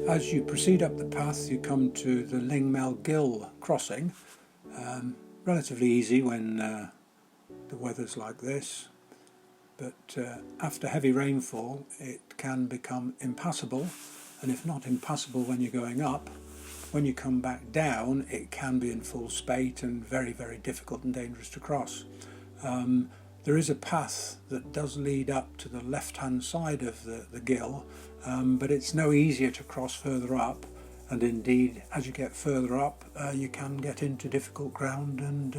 As you proceed up the path, you come to the Lingmell Col crossing. Relatively easy when the weather's like this, but after heavy rainfall it can become impassable, and if not impassable when you're going up, when you come back down it can be in full spate and very, very difficult and dangerous to cross. There is a path that does lead up to the left-hand side of the gill, but it's no easier to cross further up, and indeed as you get further up you can get into difficult ground and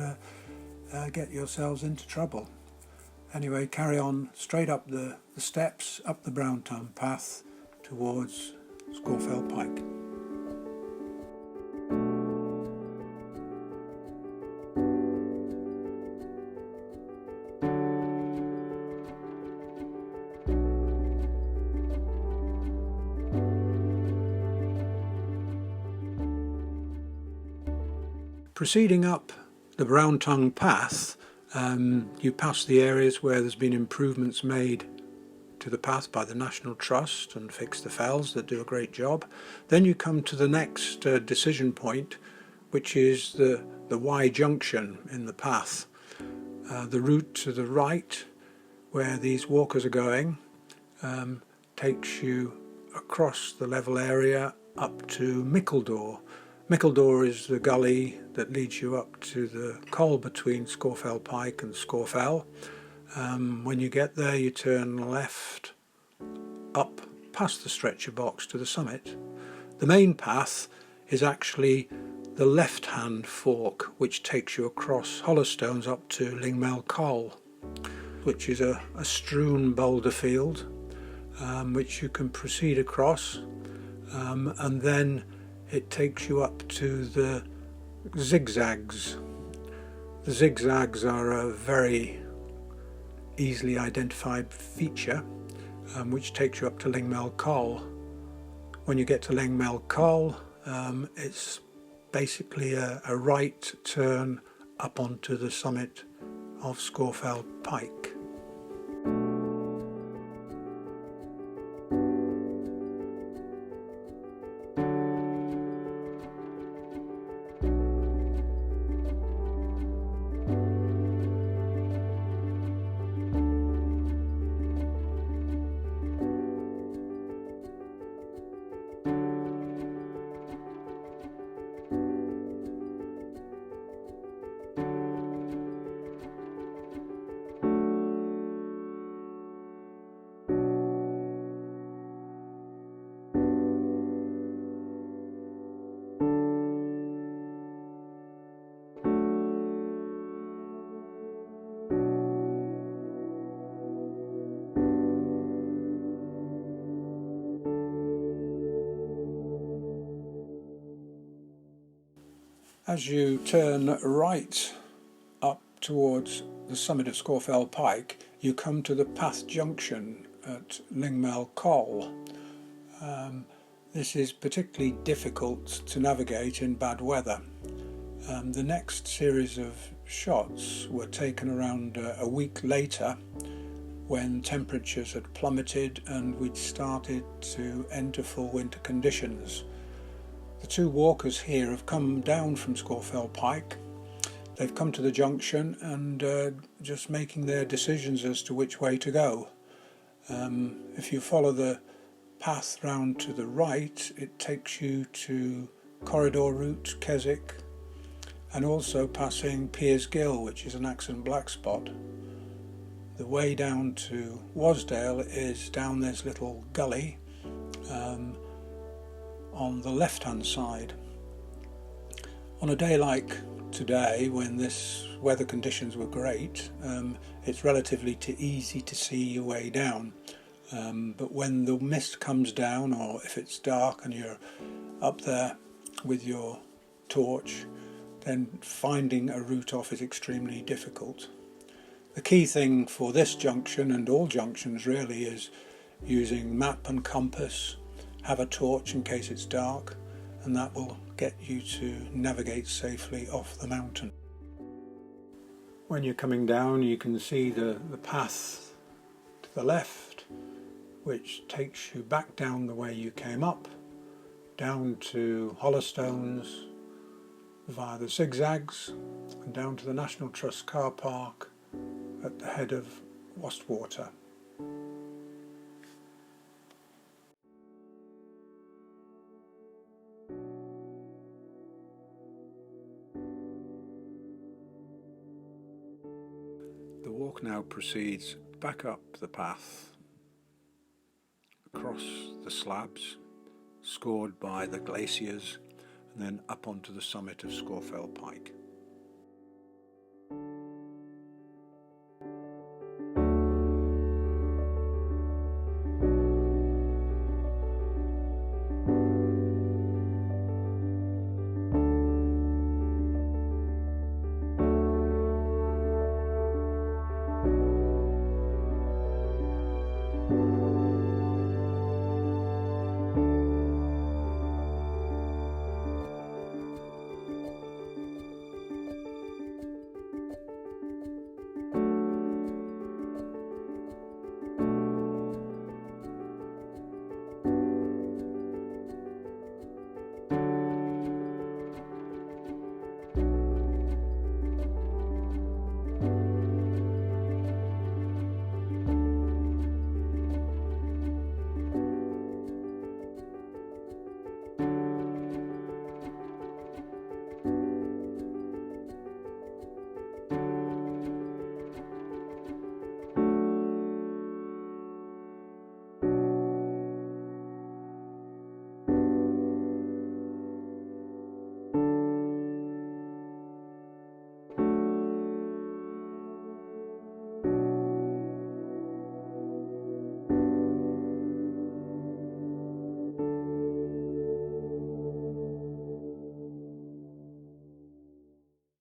get yourselves into trouble. Anyway, carry on straight up the steps, up the Brown Tongue path towards Scafell Pike. Proceeding up the Brown Tongue path, you pass the areas where there's been improvements made to the path by the National Trust and Fix the Fells that do a great job. Then you come to the next decision point, which is the Y junction in the path. The route to the right, where these walkers are going, takes you across the level area up to Mickledore. Mickledore is the gully that leads you up to the col between Scafell Pike and Scafell. When you get there you turn left up past the stretcher box to the summit. The main path is actually the left-hand fork, which takes you across Hollowstones up to Lingmell Col, which is a strewn boulder field which you can proceed across, and then it takes you up to the zigzags. The zigzags are a very easily identified feature which takes you up to Lingmell Col. When you get to Lingmell Col, it's basically a right turn up onto the summit of Scafell Pike. As you turn right up towards the summit of Scafell Pike, you come to the path junction at Lingmell Col. This is particularly difficult to navigate in bad weather. The next series of shots were taken around a week later, when temperatures had plummeted and we'd started to enter full winter conditions. The two walkers here have come down from Scafell Pike. They've come to the junction and just making their decisions as to which way to go. If you follow the path round to the right, it takes you to Corridor Route, Keswick, and also passing Piers Gill, which is an accent black spot. The way down to Wasdale is down this little gully on the left-hand side. On a day like today, when this weather conditions were great, it's relatively easy to see your way down. But when the mist comes down, or if it's dark and you're up there with your torch, then finding a route off is extremely difficult. The key thing for this junction, and all junctions really, is using map and compass. Have a torch in case it's dark, and that will get you to navigate safely off the mountain. When you're coming down, you can see the path to the left, which takes you back down the way you came up, down to Hollerstones via the zigzags and down to the National Trust car park at the head of Wastwater. The walk now proceeds back up the path, across the slabs scored by the glaciers, and then up onto the summit of Scafell Pike.